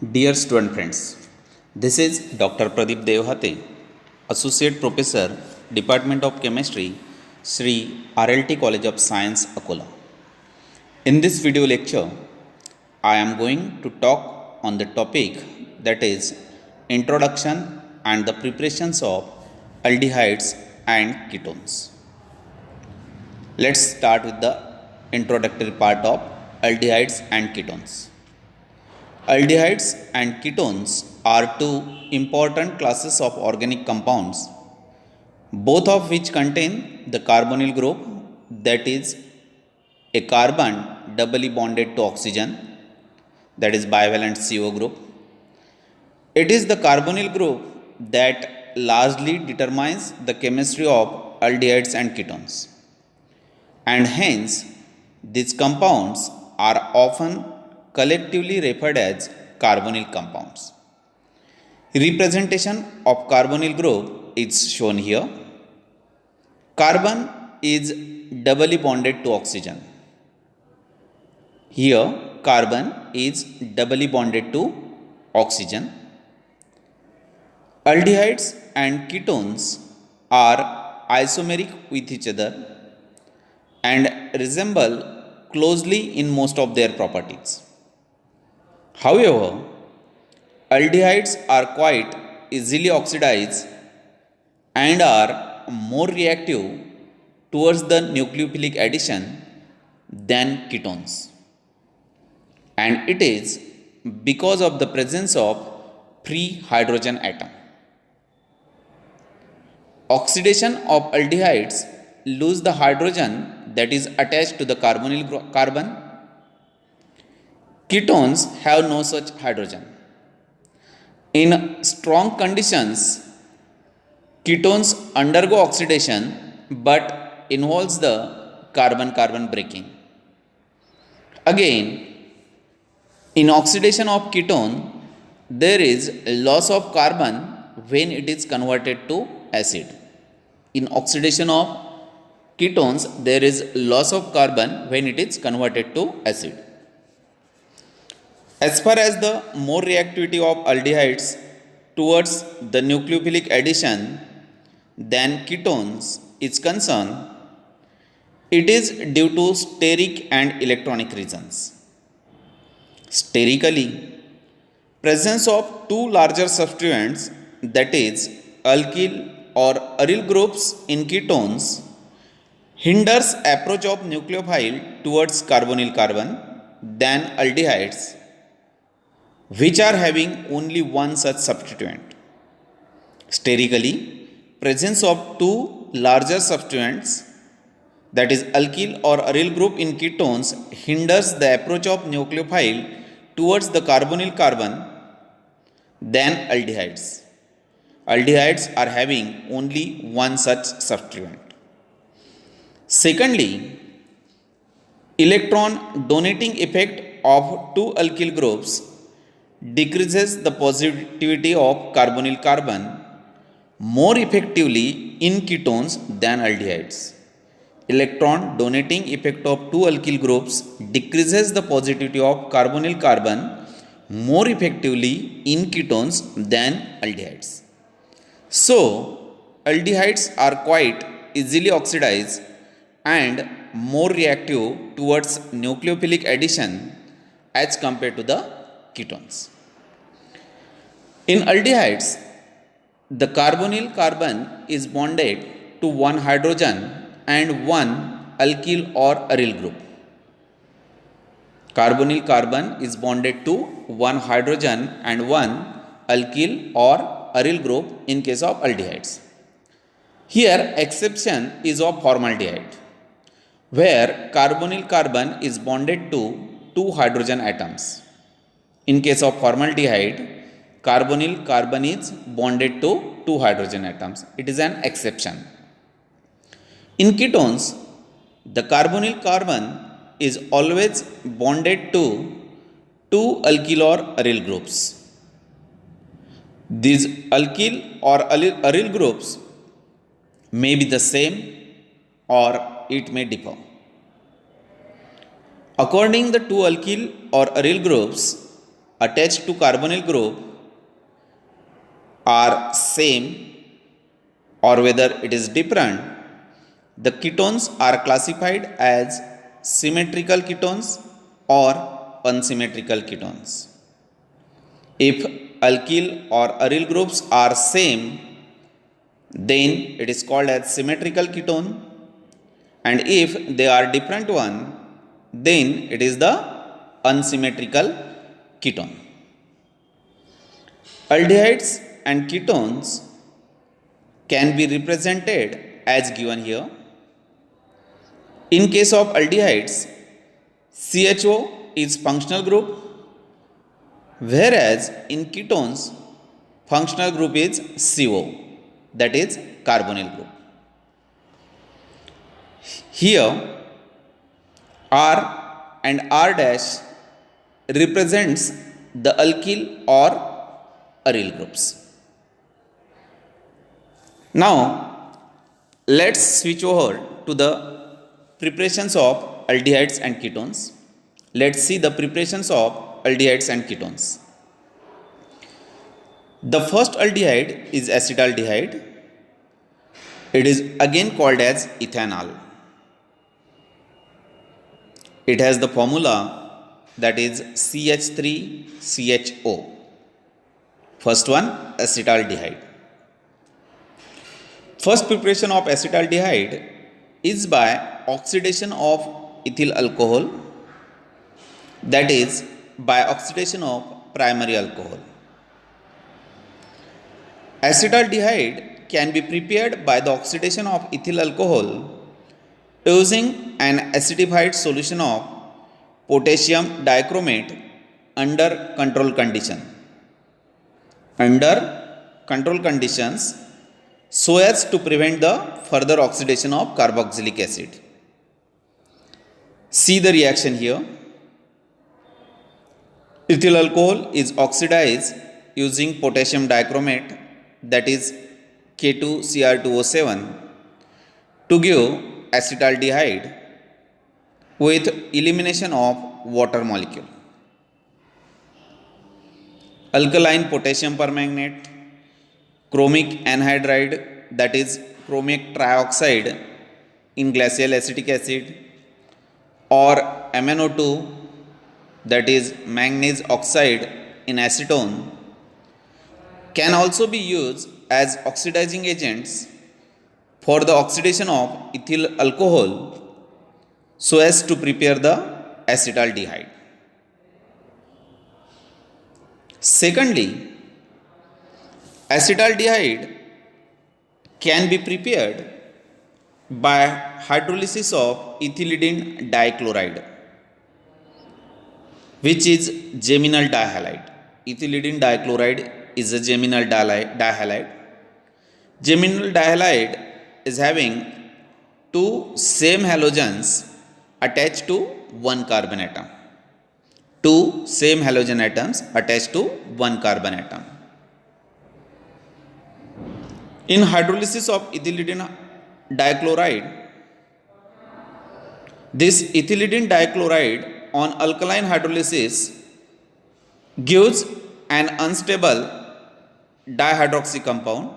Dear student friends, this is Dr. Pradeep Devhate, Associate Professor, Department of Chemistry, Sri RLT College of Science, Akola. In this video lecture, I am going to talk on the topic that is Introduction and the preparations of aldehydes and ketones. Let's start with the introductory part of aldehydes and ketones. Aldehydes and ketones are two important classes of organic compounds, both of which contain the carbonyl group, that is, a carbon doubly bonded to oxygen, that is bivalent CO group. It is the carbonyl group that largely determines the chemistry of aldehydes and ketones, and hence these compounds are often collectively referred as carbonyl compounds. Representation of carbonyl group is shown here. Carbon is doubly bonded to oxygen. Here, carbon is doubly bonded to oxygen. Aldehydes and ketones are isomeric with each other and resemble closely in most of their properties. However, aldehydes are quite easily oxidized and are more reactive towards the nucleophilic addition than ketones. And it is because of the presence of free hydrogen atom. Oxidation of aldehydes lose the hydrogen that is attached to the carbonyl carbon. Ketones have no such hydrogen. In strong conditions, ketones undergo oxidation but involves the carbon-carbon breaking. Again, in oxidation of ketone, there is loss of carbon when it is converted to acid. In oxidation of ketones, there is loss of carbon when it is converted to acid. As far as the more reactivity of aldehydes towards the nucleophilic addition than ketones is concerned, it is due to steric and electronic reasons. Sterically, presence of two larger substituents, that is alkyl or aryl groups in ketones, hinders approach of nucleophile towards carbonyl carbon than aldehydes, which are having only one such substituent. Sterically, presence of two larger substituents, that is alkyl or aryl group in ketones, hinders the approach of nucleophile towards the carbonyl carbon than aldehydes. Aldehydes are having only one such substituent. Secondly, electron donating effect of two alkyl groups decreases the positivity of carbonyl carbon more effectively in ketones than aldehydes. Electron donating effect of two alkyl groups decreases the positivity of carbonyl carbon more effectively in ketones than aldehydes. So, aldehydes are quite easily oxidized and more reactive towards nucleophilic addition as compared to the ketones. In aldehydes, the carbonyl carbon is bonded to one hydrogen and one alkyl or aryl group. Carbonyl carbon is bonded to one hydrogen and one alkyl or aryl group in case of aldehydes. Here, exception is of formaldehyde, where carbonyl carbon is bonded to two hydrogen atoms. In case of formaldehyde, carbonyl carbon is bonded to two hydrogen atoms. It is an exception. In ketones, the carbonyl carbon is always bonded to two alkyl or aryl groups. These alkyl or aryl groups may be the same or it may differ. According to the two alkyl or aryl groups, attached to carbonyl group are same or whether it is different, the ketones are classified as symmetrical ketones or unsymmetrical ketones. If alkyl or aryl groups are same, then it is called as symmetrical ketone, and if they are different one, then it is the unsymmetrical ketone. Aldehydes and ketones can be represented as given here. In case of aldehydes, CHO is functional group, whereas in ketones, functional group is CO, that is carbonyl group. Here, R and R dash represents the alkyl or aryl groups. Now, let's switch over to the preparations of aldehydes and ketones. Let's see the preparations of aldehydes and ketones. The first aldehyde is acetaldehyde. It is again called as ethanol. It has the formula that is CH3CHO. First one, acetaldehyde. First preparation of acetaldehyde is by oxidation of ethyl alcohol, that is by oxidation of primary alcohol. Acetaldehyde can be prepared by the oxidation of ethyl alcohol using an acidified solution of potassium dichromate under control condition. Under control conditions, so as to prevent the further oxidation of carboxylic acid. See the reaction here. Ethyl alcohol is oxidized using potassium dichromate, that is K2Cr2O7, to give acetaldehyde with elimination of water molecule. Alkaline potassium permanganate, chromic anhydride, that is chromic trioxide in glacial acetic acid, or MnO2, that is manganese oxide in acetone, can also be used as oxidizing agents for the oxidation of ethyl alcohol so as to prepare the acetaldehyde. Secondly, acetaldehyde can be prepared by hydrolysis of ethylidene dichloride, which is geminal dihalide. Ethylidene dichloride is a geminal dihalide. Geminal dihalide is having two same halogens attached to one carbon atom. Two same halogen atoms attached to one carbon atom. In hydrolysis of ethylidene dichloride, this ethylidene dichloride on alkaline hydrolysis gives an unstable dihydroxy compound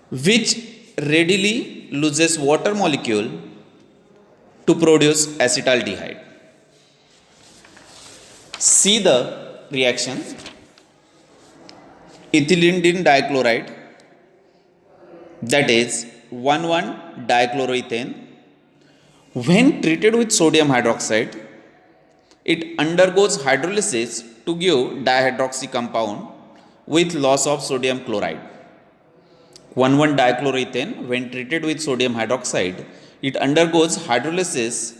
which readily loses water molecule to produce acetaldehyde. See the reaction. Ethylidene dichloride, that is 1,1-dichloroethane, when treated with sodium hydroxide, it undergoes hydrolysis to give dihydroxy compound with loss of sodium chloride. 1,1-dichloroethane, when treated with sodium hydroxide, it undergoes hydrolysis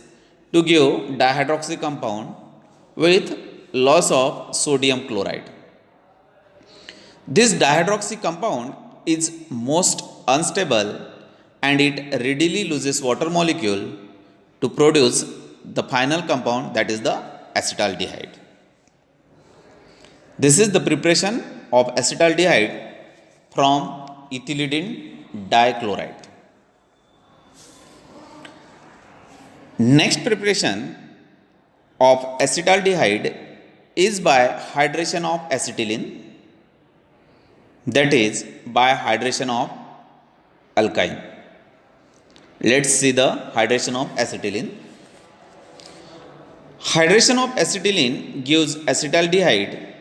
to give dihydroxy compound with loss of sodium chloride. This dihydroxy compound is most unstable and it readily loses water molecule to produce the final compound, that is the acetaldehyde. This is the preparation of acetaldehyde from ethylidene dichloride. Next preparation of acetaldehyde is by hydration of acetylene, that is by hydration of alkyne. Let's see the hydration of acetylene. Hydration of acetylene gives acetaldehyde.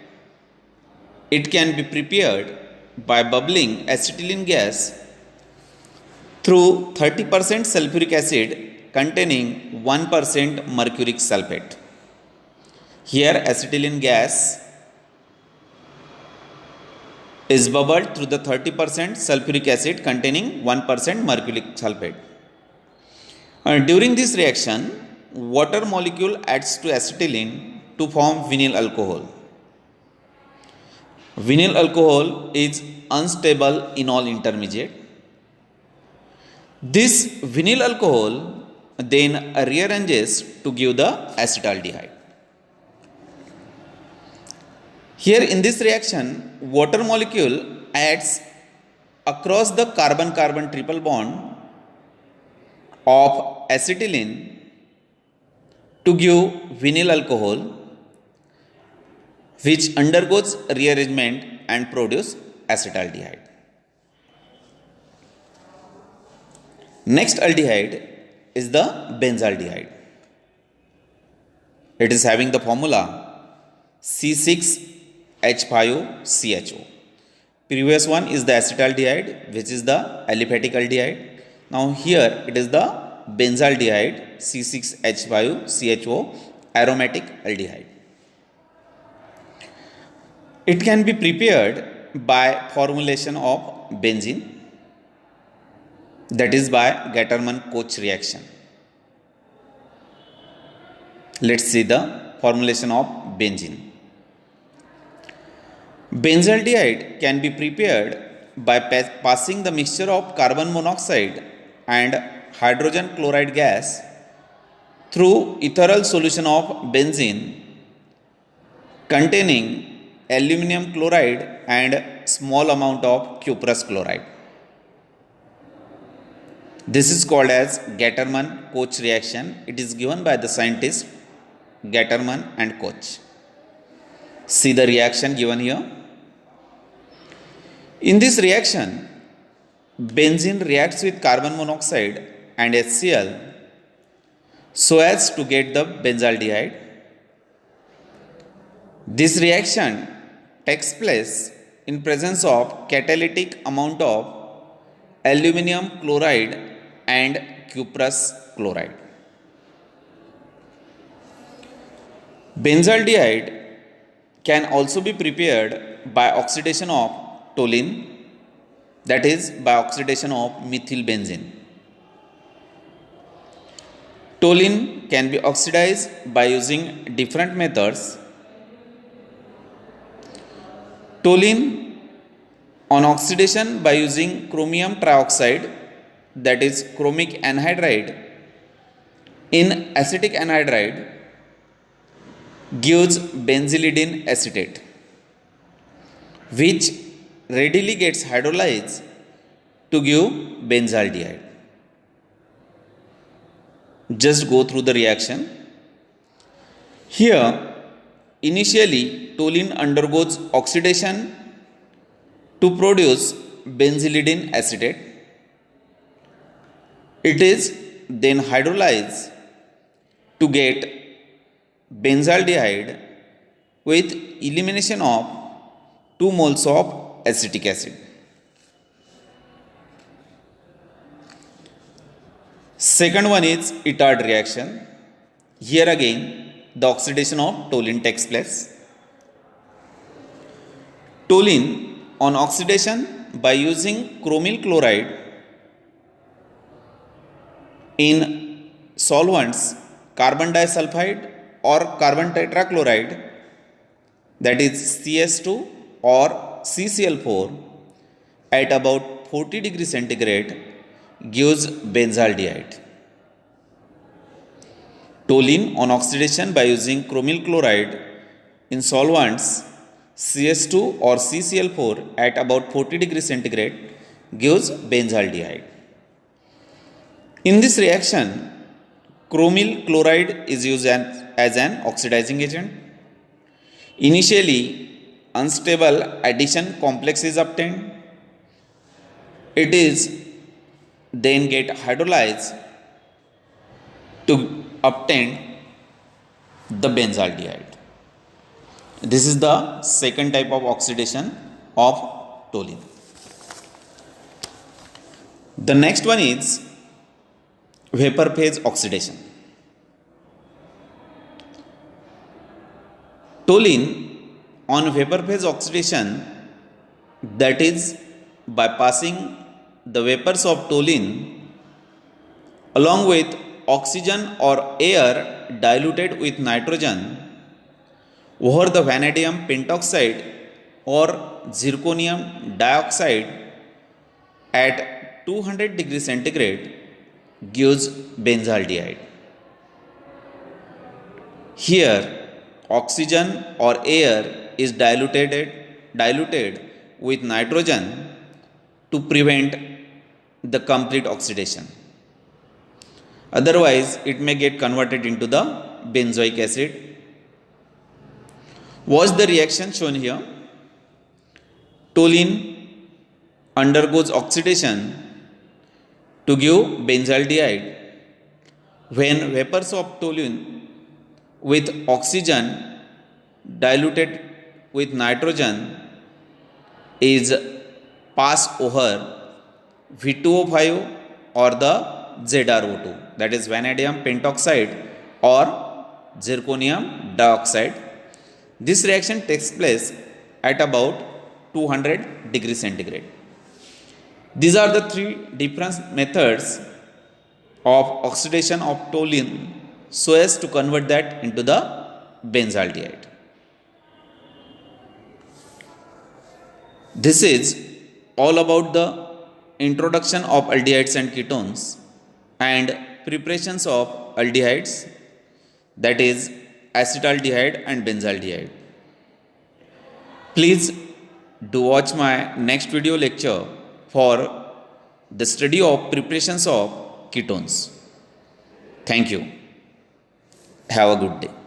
It can be prepared by bubbling acetylene gas through 30% sulfuric acid containing 1% mercuric sulfate. Here acetylene gas is bubbled through the 30% sulfuric acid containing 1% mercuric sulfate. During this reaction, water molecule adds to acetylene to form vinyl alcohol. Vinyl alcohol is unstable enol intermediate. This vinyl alcohol then rearranges to give the acetaldehyde. Here in this reaction, water molecule adds across the carbon-carbon triple bond of acetylene to give vinyl alcohol, which undergoes rearrangement and produce acetaldehyde. Next aldehyde is the benzaldehyde. It is having the formula C6H5CHO. Previous one is the acetaldehyde, which is the aliphatic aldehyde. Now here it is the benzaldehyde C6H5CHO aromatic aldehyde. It can be prepared by formulation of benzene, that is by Gattermann-Koch reaction. Let's see the formulation of benzene. Benzaldehyde can be prepared by passing the mixture of carbon monoxide and hydrogen chloride gas through ethereal solution of benzene containing aluminum chloride and small amount of cuprous chloride. This is called as Gattermann-Koch reaction. It is given by the scientists Gattermann and Koch. See the reaction given here. In this reaction, benzene reacts with carbon monoxide and HCl so as to get the benzaldehyde. This reaction takes place in presence of catalytic amount of aluminum chloride and cuprous chloride. Benzaldehyde can also be prepared by oxidation of toluene, that is by oxidation of methylbenzene. Toluene can be oxidized by using different methods. Toluene on oxidation by using chromium trioxide, that is chromic anhydride, in acetic anhydride gives benzylidene acetate, which readily gets hydrolyzed to give benzaldehyde. Just go through the reaction. Here, initially toluene undergoes oxidation to produce benzylidene acetate. It is then hydrolyzed to get benzaldehyde with elimination of 2 moles of acetic acid. Second one is Itard reaction. Here again the oxidation of toluene takes place. Toluene on oxidation by using chromyl chloride in solvents carbon disulfide or carbon tetrachloride, that is CS2 or CCl4, at about 40 degrees centigrade gives benzaldehyde. Toluene on oxidation by using chromyl chloride in solvents CS2 or CCl4 at about 40 degrees centigrade gives benzaldehyde. In this reaction, chromyl chloride is used as an oxidizing agent. Initially, unstable addition complex is obtained. It is then get hydrolyzed to obtain the benzaldehyde. This is the second type of oxidation of toluene. The next one is vapor phase oxidation. Toluene on vapor phase oxidation, that is by passing the vapors of toluene along with oxygen or air diluted with nitrogen over the vanadium pentoxide or zirconium dioxide at 200 degrees centigrade gives benzaldehyde. Here, oxygen or air is diluted with nitrogen to prevent the complete oxidation. Otherwise, it may get converted into the benzoic acid. Watch the reaction shown here. Toluene undergoes oxidation to give benzaldehyde when vapors of toluene with oxygen diluted with nitrogen is passed over V2O5 or the ZrO2, that is vanadium pentoxide or zirconium dioxide. This reaction takes place at about 200 degrees centigrade. These are the three different methods of oxidation of toluene so as to convert that into the benzaldehyde. This is all about the introduction of aldehydes and ketones and preparations of aldehydes, that is acetaldehyde and benzaldehyde. Please do watch my next video lecture for the study of preparations of ketones. Thank you. Have a good day.